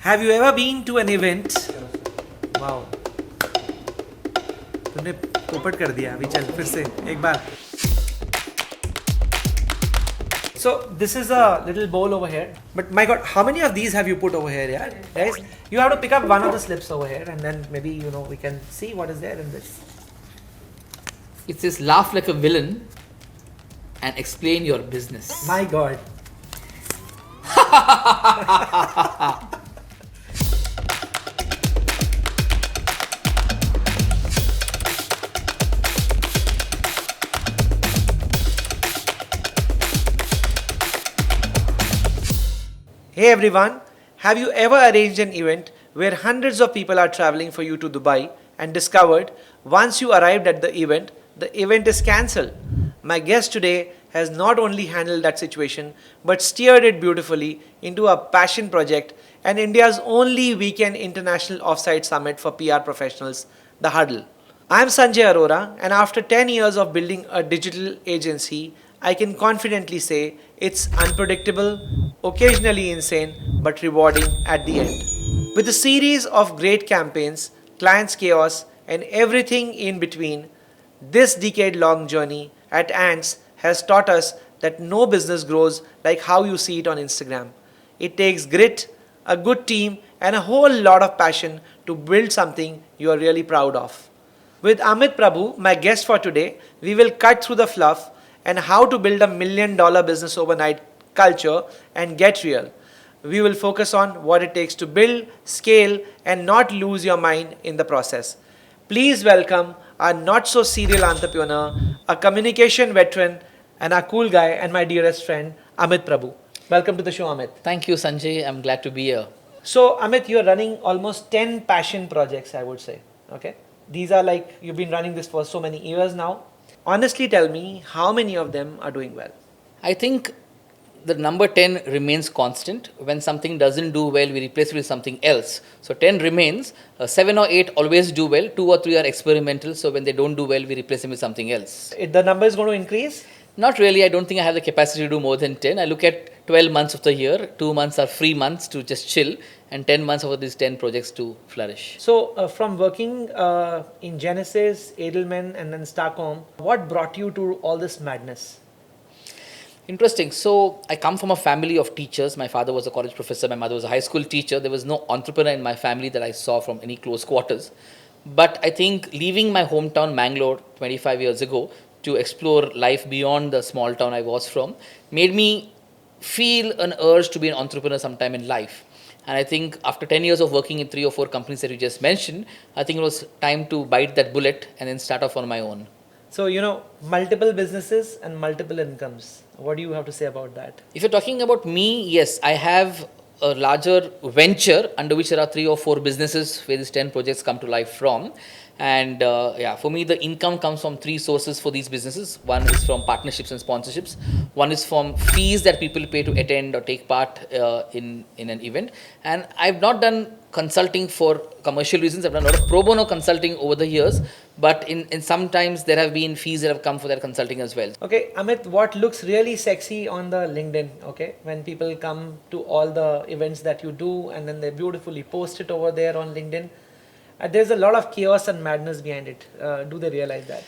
Have you ever been to an event? Wow. तूने पोपट कर दिया अभी चल फिर से एक बार. So this is a little bowl over here. But my God, how many of these have you put over here, yeah? Guys, you have to pick up one of the slips over here, and then maybe we can see what is there in this. It says laugh like a villain and explain your business. My God. Hey everyone, have you ever arranged an event where hundreds of people are traveling for you to Dubai and discovered once you arrived at the event is cancelled? My guest today has not only handled that situation but steered it beautifully into a passion project and India's only weekend international offsite summit for PR professionals, The Huddle. I am Sanjay Arora, and after 10 years of building a digital agency, I can confidently say it's unpredictable, occasionally insane, but rewarding at the end. With a series of great campaigns, clients' chaos, and everything in between, this decade-long journey at Ants has taught us that no business grows like how you see it on Instagram. It takes grit, a good team, and a whole lot of passion to build something you are really proud of. With Amith Prabhu, my guest for today, we will cut through the fluff and how to build $1 million business overnight culture and get real. We will focus on what it takes to build, scale, and not lose your mind in the process. Please welcome our not so serial entrepreneur, a communication veteran, and our cool guy and my dearest friend, Amith Prabhu. Welcome to the show, Amith. Thank you, Sanjay. I'm glad to be here. So, Amith, you're running almost 10 passion projects, I would say. Okay? These are like, you've been running this for so many years now. Honestly, tell me, how many of them are doing well? I think the number 10 remains constant. When something doesn't do well, we replace it with something else. So 10 remains. 7 or 8 always do well. 2 or 3 are experimental. So when they don't do well, we replace them with something else. The number is going to increase? Not really. I don't think I have the capacity to do more than 10. I look at 12 months of the year. 2 months are free months to just chill, and 10 months of these 10 projects to flourish. So from working in Genesis, Edelman, and then Stockholm, what brought you to all this madness? Interesting. So I come from a family of teachers. My father was a college professor. My mother was a high school teacher. There was no entrepreneur in my family that I saw from any close quarters. But I think leaving my hometown, Mangalore, 25 years ago, to explore life beyond the small town I was from, made me feel an urge to be an entrepreneur sometime in life. And I think after 10 years of working in 3 or 4 companies that you just mentioned, I think it was time to bite that bullet and then start off on my own. So, multiple businesses and multiple incomes. What do you have to say about that? If you're talking about me, yes, I have a larger venture under which there are 3 or 4 businesses where these 10 projects come to life from. And for me, the income comes from 3 sources for these businesses. One is from partnerships and sponsorships. One is from fees that people pay to attend or take part in an event. And I've not done consulting for commercial reasons. I've done a lot of pro bono consulting over the years. But in sometimes there have been fees that have come for that consulting as well. Okay, Amith, what looks really sexy on the LinkedIn, okay, when people come to all the events that you do and then they beautifully post it over there on LinkedIn, there's a lot of chaos and madness behind it. Do they realize that?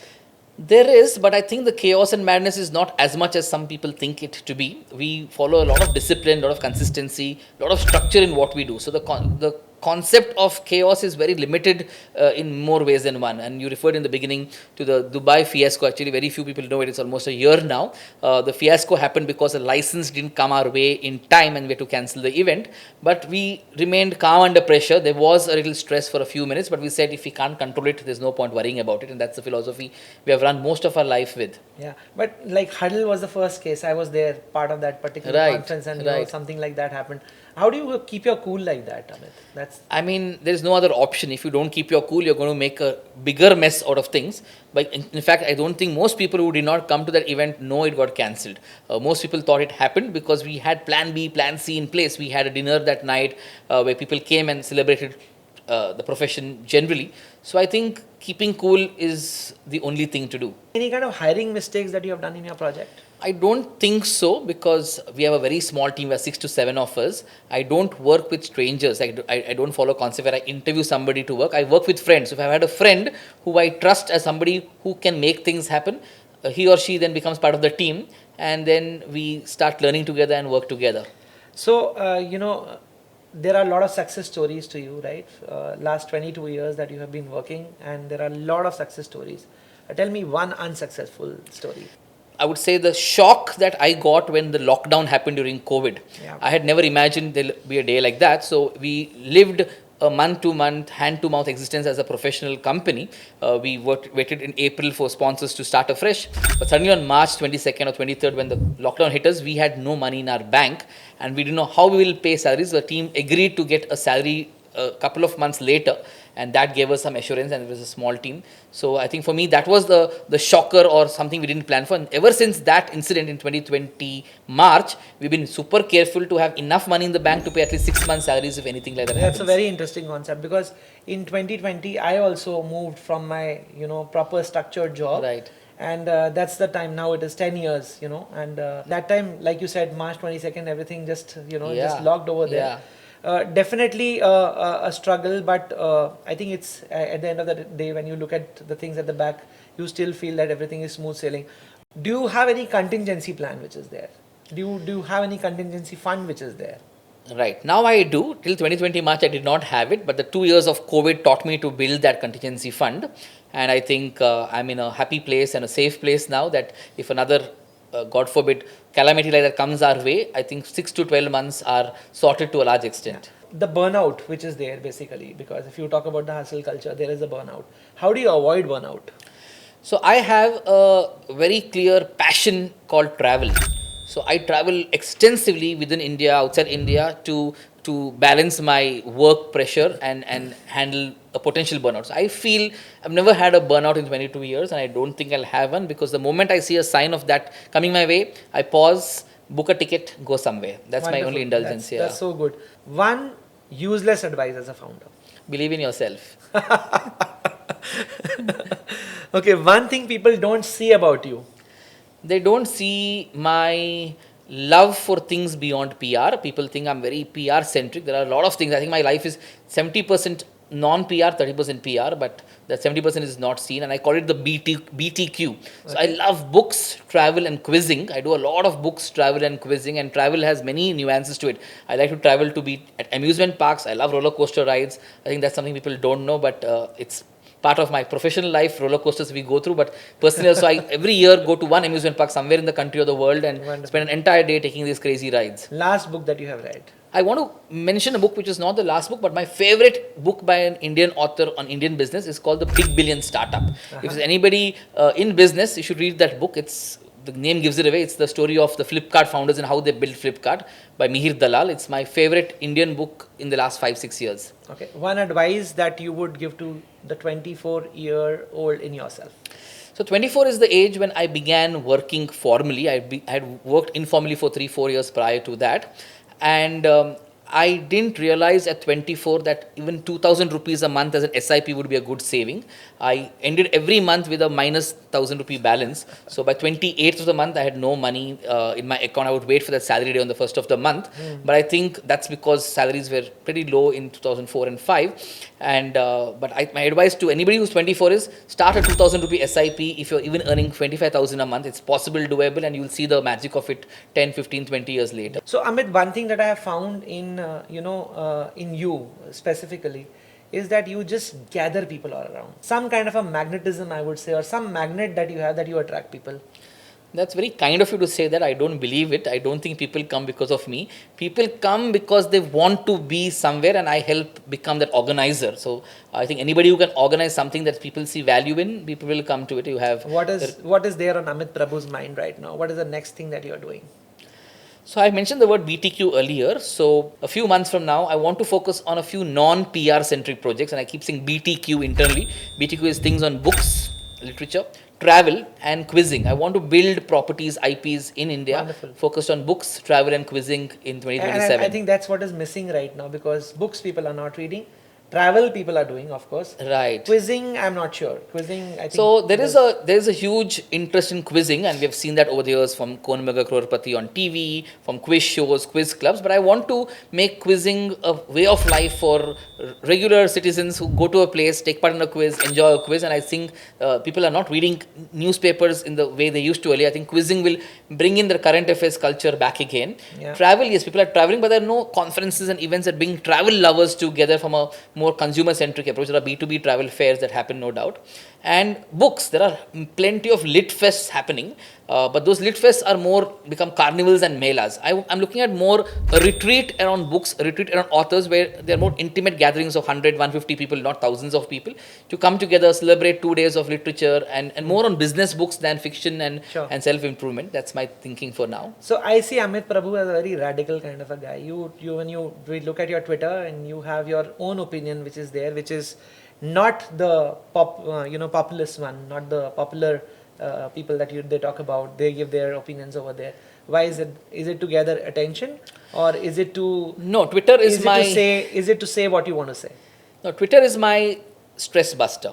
There is, but I think the chaos and madness is not as much as some people think it to be. We follow a lot of discipline, a lot of consistency, a lot of structure in what we do. So the concept of chaos is very limited in more ways than one. And you referred in the beginning to the Dubai fiasco. Actually, very few people know it. It's almost a year now. The fiasco happened because a license didn't come our way in time and we had to cancel the event. But we remained calm under pressure. There was a little stress for a few minutes, but we said if we can't control it, there's no point worrying about it. And that's the philosophy we have run most of our life with. Yeah, but like Huddle was the first case. I was there, part of that particular conference, and something like that happened. How do you keep your cool like that, Amit? There's no other option. If you don't keep your cool, you're going to make a bigger mess out of things. But in fact, I don't think most people who did not come to that event know it got cancelled. Most people thought it happened because we had plan B, plan C in place. We had a dinner that night where people came and celebrated the profession generally. So I think keeping cool is the only thing to do. Any kind of hiring mistakes that you have done in your project? I don't think so, because we have a very small team. We are 6 to 7 of us. I don't work with strangers. I don't follow a concept where I interview somebody to work. I work with friends. If I had a friend who I trust as somebody who can make things happen, he or she then becomes part of the team, and then we start learning together and work together. So, there are a lot of success stories to you, right? Last 22 years that you have been working, and there are a lot of success stories. Tell me one unsuccessful story. I would say the shock that I got when the lockdown happened during COVID. Yeah. I had never imagined there'll be a day like that. So we lived a month-to-month, hand-to-mouth existence as a professional company. Waited in April for sponsors to start afresh. But suddenly on March 22nd or 23rd, when the lockdown hit us, we had no money in our bank and we didn't know how we will pay salaries. The team agreed to get a salary a couple of months later, and that gave us some assurance, and it was a small team. So I think for me that was the shocker, or something we didn't plan for. And ever since that incident in 2020 March, we've been super careful to have enough money in the bank to pay at least 6 months salaries if anything like that That's happens. a very interesting concept, because in 2020 I also moved from my proper structured job. Right. And that's the time. Now it is 10 years, and that time, like you said, March 22nd, everything just just locked over there. Yeah. Definitely a struggle, but I think it's at the end of the day, when you look at the things at the back, you still feel that everything is smooth sailing. Do you have any contingency plan which is there? Do you have any contingency fund which is there? Right. Now I do. Till 2020 March, I did not have it, but the 2 years of COVID taught me to build that contingency fund. And I think I'm in a happy place and a safe place now, that if another, God forbid, calamity like that comes our way, I think 6 to 12 months are sorted to a large extent. The burnout which is there, basically, because if you talk about the hustle culture, there is a burnout. How do you avoid burnout? So I have a very clear passion called travel. So I travel extensively within India, outside India, to balance my work pressure and handle a potential burnout. So I feel I've never had a burnout in 22 years, and I don't think I'll have one, because the moment I see a sign of that coming my way, I pause, book a ticket, go somewhere. That's Wonderful. my only indulgence here. That's so good. One useless advice as a founder. Believe in yourself. Okay, one thing people don't see about you. They don't see my love for things beyond PR. People think I'm very PR centric. There are a lot of things. I think my life is 70% non-PR, 30% PR, but that 70% is not seen, and I call it the BTQ. So I love books, travel, and quizzing. I do a lot of books, travel, and quizzing, and travel has many nuances to it. I like to travel to be at amusement parks. I love roller coaster rides. I think that's something people don't know, but it's part of my professional life, roller coasters we go through. But personally also, I every year go to one amusement park somewhere in the country or the world and Wonderful. spend an entire day taking these crazy rides. Last book that you have read. I want to mention a book which is not the last book, but my favorite book by an Indian author on Indian business is called The Big Billion Startup. If there's anybody in business, you should read that book. The name gives it away. It's the story of the Flipkart founders and how they built Flipkart by Mihir Dalal. It's my favorite Indian book in the last 5-6 years. Okay. One advice that you would give to the 24-year-old in yourself. So 24 is the age when I began working formally. I had worked informally for 3-4 years prior to that. And I didn't realize at 24 that even 2,000 rupees a month as an SIP would be a good saving. I ended every month with a minus 1,000 rupee balance. So by 28th of the month, I had no money in my account. I would wait for that salary day on the 1st of the month. But I think that's because salaries were pretty low in 2004 and 5. And my advice to anybody who's 24 is start a 2,000 rupee SIP. If you're even earning 25,000 a month, it's possible, doable, and you'll see the magic of it 10, 15, 20 years later. So Amith, one thing that I have found in you specifically is that you just gather people all around. Some kind of a magnetism, I would say, or some magnet that you have that you attract people. That's very kind of you to say that. I don't believe it. I don't think people come because of me. People come because they want to be somewhere, and I help become that organizer. So I think anybody who can organize something that people see value in, people will come to it. You have what is there on Amith Prabhu's mind right now? What is the next thing that you are doing? So I mentioned the word BTQ earlier. So a few months from now, I want to focus on a few non-PR centric projects, and I keep saying BTQ internally. BTQ is things on books, literature, travel, and quizzing. I want to build properties, IPs in India. Wonderful. Focused on books, travel, and quizzing in 2027. And I think that's what is missing right now, because books people are not reading. travel people are doing, of course. Right. Quizzing, I'm not sure. Quizzing, I think. So there is a huge interest in quizzing, and we have seen that over the years from Kon Mega Crorepati on TV, from quiz shows, quiz clubs. But I want to make quizzing a way of life for regular citizens who go to a place, take part in a quiz, enjoy a quiz. And I think people are not reading newspapers in the way they used to earlier. I think quizzing will bring in the current affairs culture back again. Yeah. Travel, yes, people are traveling, but there are no conferences and events that bring travel lovers together from a more consumer-centric approach. There are B2B travel fairs that happen, no doubt. And books, there are plenty of lit fests happening, but those lit fests are more become carnivals and melas. I'm looking at more a retreat around books, a retreat around authors, where there are more intimate gatherings of 100, 150 people, not thousands of people, to come together, celebrate 2 days of literature, and more on business books than fiction Sure. and self-improvement. That's my thinking for now. So I see Amith Prabhu as a very radical kind of a guy. We look at your Twitter and you have your own opinion, which is there, which is not the populist one, not the popular people that they talk about. They give their opinions over there. Why is it? Is it to gather attention, or is it to? No, Twitter is my. Is it to say what you want to say? No, Twitter is my stress buster.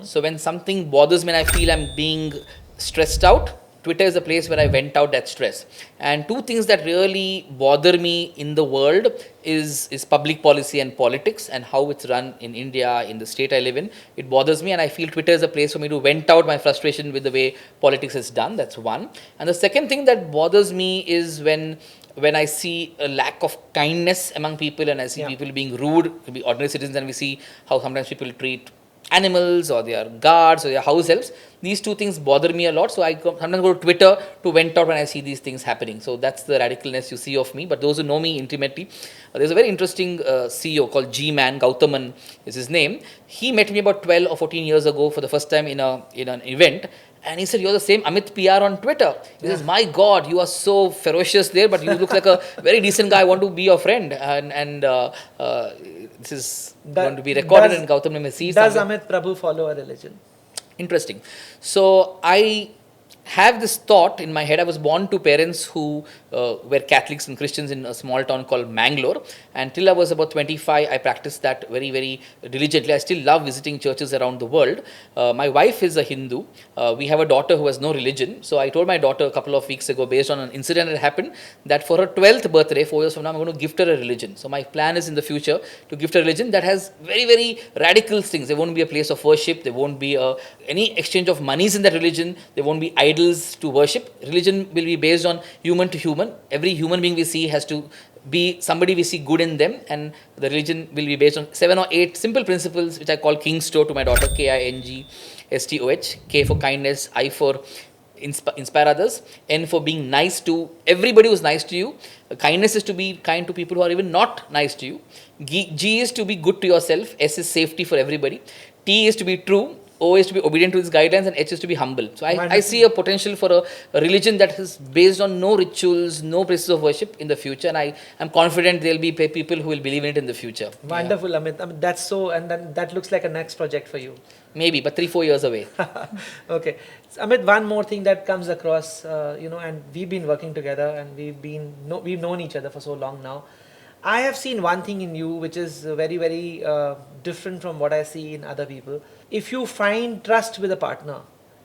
So when something bothers me and I feel I'm being stressed out, Twitter is a place where I vent out that stress. And two things that really bother me in the world is public policy and politics and how it's run in India, in the state I live in. It bothers me, and I feel Twitter is a place for me to vent out my frustration with the way politics is done. That's one. And the second thing that bothers me is when I see a lack of kindness among people, and I see people being rude, could be ordinary citizens, and we see how sometimes people treat animals or their guards or their house helps. These two things bother me a lot, so I sometimes go to Twitter to vent out when I see these things happening. So that's the radicalness you see of me. But those who know me intimately, there's a very interesting CEO called G-Man, Gautaman is his name. He met me about 12 or 14 years ago for the first time in an event. And he said, "You're the same Amith PR on Twitter." He says, "My God, you are so ferocious there, but you look like a very decent guy. I want to be your friend." And this is going to be recorded, and Gautam may see. Does Amith Prabhu follow a religion? Interesting. So I have this thought in my head. I was born to parents who were Catholics and Christians in a small town called Mangalore. And till I was about 25, I practiced that very, very diligently. I still love visiting churches around the world. My wife is a Hindu. We have a daughter who has no religion. So I told my daughter a couple of weeks ago, based on an incident that happened, that for her 12th birthday, 4 years from now, I'm going to gift her a religion. So my plan is in the future to gift a religion that has very, very radical things. There won't be a place of worship. There won't be any exchange of monies in that religion. There won't be idols to worship. Religion will be based on human to human. Every human being we see has to be somebody we see good in them, and the religion will be based on 7 or 8 simple principles, which I call Kingstoh to my daughter, KINGSTOH. K for kindness, I for inspire others, N for being nice to everybody who's nice to you. Kindness is to be kind to people who are even not nice to you. G is to be good to yourself. S is safety for everybody. T is to be true. O is to be obedient to its guidelines, and H is to be humble. So I see a potential for a religion that is based on no rituals, no places of worship in the future, and I'm confident there will be people who will believe in it in the future. Wonderful, yeah. Amith. I mean, that's so, and then that looks like a next project for you. Maybe, but 3-4 years away. Okay. So, Amith, one more thing that comes across, and we've been working together, and we've known each other for so long now. I have seen one thing in you which is very, very different from what I see in other people. If you find trust with a partner,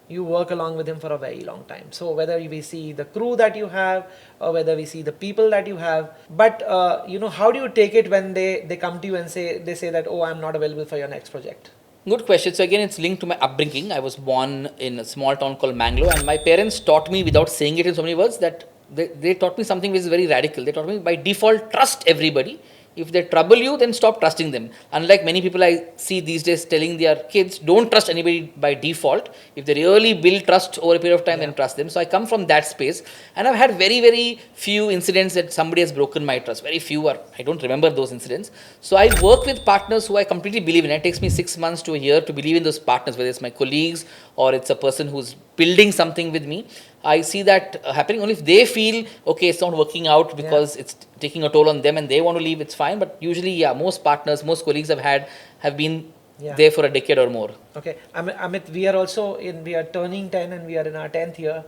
you work along with him for a very long time. So whether we see the crew that you have, or whether we see the people that you have, but how do you take it when they come to you and say that, "Oh, I'm not available for your next project"? Good question. So again, it's linked to my upbringing. I was born in a small town called Mangalore, and my parents taught me, without saying it in so many words, that they taught me something which is very radical. They taught me by default, trust everybody. If they trouble you, then stop trusting them. Unlike many people I see these days telling their kids, don't trust anybody by default. If they really build trust over a period of time, then trust them. So I come from that space, and I've had very, very few incidents that somebody has broken my trust. Very few, or I don't remember those incidents. So I work with partners who I completely believe in. It takes me 6 months to a year to believe in those partners, whether it's my colleagues or it's a person who's building something with me. I see that happening only if they feel, okay, it's not working out because it's taking a toll on them and they want to leave, it's fine. But usually, most partners, most colleagues have been there for a decade or more. Okay. Amith, we are turning 10 and we are in our 10th year,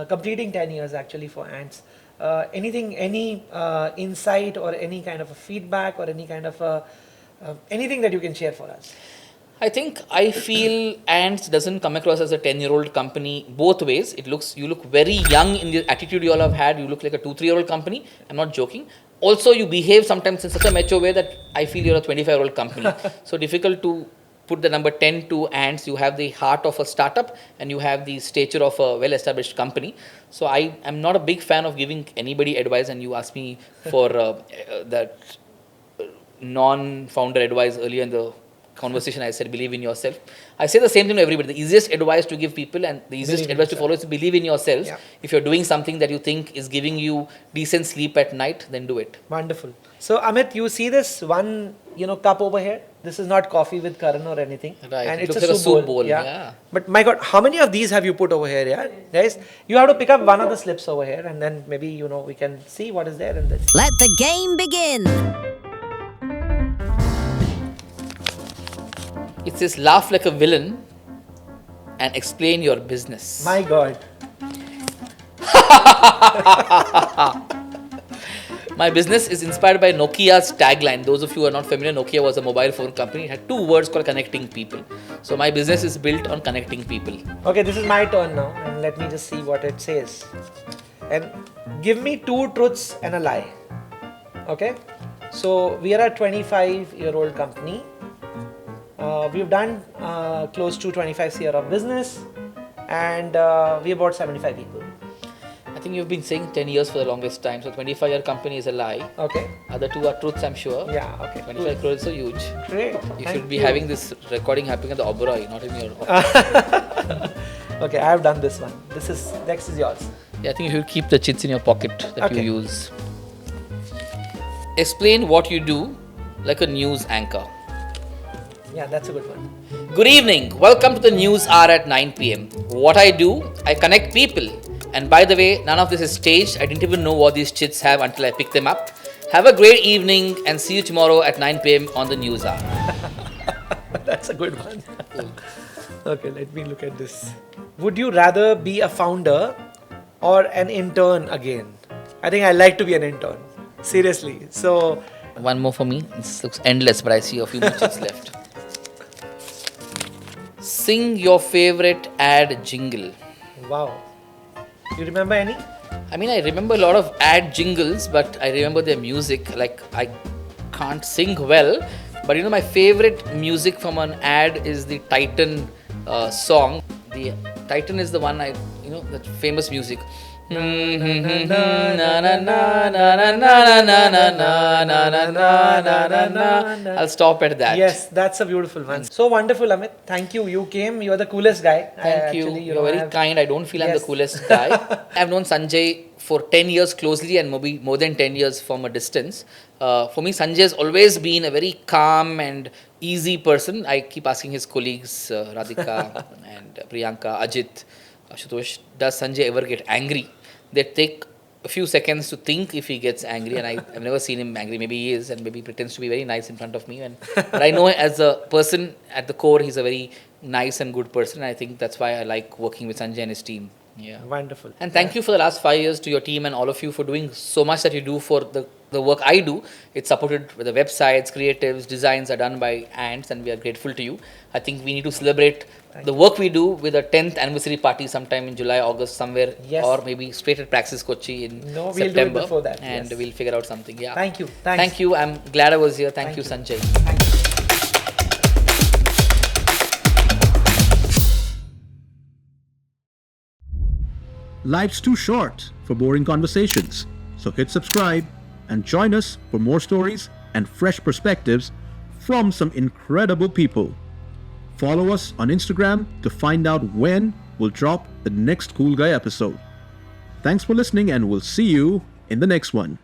completing 10 years actually for Ants. Any insight or any kind of a feedback or any kind of Anything that you can share for us? I feel Ants doesn't come across as a 10-year-old company both ways. You look very young in the attitude you all have had. You look like a 2-3-year-old company. I'm not joking. Also, you behave sometimes in such a mature way that I feel you're a 25-year-old company. So difficult to put the number 10 to Ants. You have the heart of a startup and you have the stature of a well-established company. So I am not a big fan of giving anybody advice, and you asked me for that non-founder advice earlier in the conversation. I said, believe in yourself. I say the same thing to everybody. The easiest advice to give people and the easiest advice to follow is to believe in yourself. Yeah. If you're doing something that you think is giving you decent sleep at night, then do it. Wonderful. So Amith, you see this one, cup over here? This is not coffee with Karan or anything. Right. And It it's looks like a soup bowl. Yeah. Yeah. But my God, how many of these have you put over here? Yeah, guys, you have to pick up one of the slips over here, and then maybe we can see what is there in this. Let the game begin. It says, laugh like a villain and explain your business. My God. My business is inspired by Nokia's tagline. Those of you who are not familiar, Nokia was a mobile phone company. It had 2 words called connecting people. So my business is built on connecting people. Okay, this is my turn now, and let me just see what it says. And give me 2 truths and a lie. Okay, so we are a 25-year-old company. We've done close to 25 years of business, and we about 75 people. I think you've been saying 10 years for the longest time. So 25-year company is a lie. Okay. Other 2 are truths, I'm sure. Yeah. Okay. 25 crores is so huge. Great. You should be having this recording happening at the Oberoi, not in your Okay, I have done this one. Next is yours. Yeah, I think you should keep the chits in your pocket that Okay. you use. Explain what you do like a news anchor. Yeah, that's a good one. Good evening. Welcome to the news hour at 9 p.m. What I do, I connect people. And by the way, none of this is staged. I didn't even know what these chits have until I picked them up. Have a great evening and see you tomorrow at 9 p.m. on the news hour. That's a good one. Okay, let me look at this. Would you rather be a founder or an intern again? I think I like to be an intern. Seriously. So, One more for me. This looks endless, but I see a few more chits left. Sing your favorite ad jingle. wow. You remember any? I mean, I remember a lot of ad jingles, but I remember their music. Like, I can't sing well, but my favorite music from an ad is the Titan song. The Titan is the one that famous music. I'll stop at that. Yes, that's a beautiful one. So wonderful, Amith. Thank you. You came. You are the coolest guy. Thank you. You're very kind. I don't feel I'm the coolest guy. I've known Sanjay for 10 years closely and maybe more than 10 years from a distance. For me, Sanjay has always been a very calm and easy person. I keep asking his colleagues, Radhika and Priyanka, Ajit, Ashutosh, does Sanjay ever get angry? They take a few seconds to think if he gets angry, and I've never seen him angry. Maybe he is, and maybe he pretends to be very nice in front of me. But I know as a person, at the core, he's a very nice and good person. And I think that's why I like working with Sanjay and his team. Yeah. Wonderful. And thank you for the last 5 years to your team and all of you for doing so much that you do for the work I do. It's supported with the websites, creatives, designs are done by Ants, and we are grateful to you. I think we need to celebrate the work we do with a 10th anniversary party sometime in July, August, somewhere, Yes. or maybe straight at PRAXIS Kochi in No, we'll do it September. before that, And yes. we'll figure out something. Yeah. Thank you. Thanks. Thank you. I'm glad I was here. Thank you, Thank you. Sanjay. Thank you. Life's too short for boring conversations, so hit subscribe and join us for more stories and fresh perspectives from some incredible people. Follow us on Instagram to find out when we'll drop the next Cool Guy episode. Thanks for listening, and we'll see you in the next one.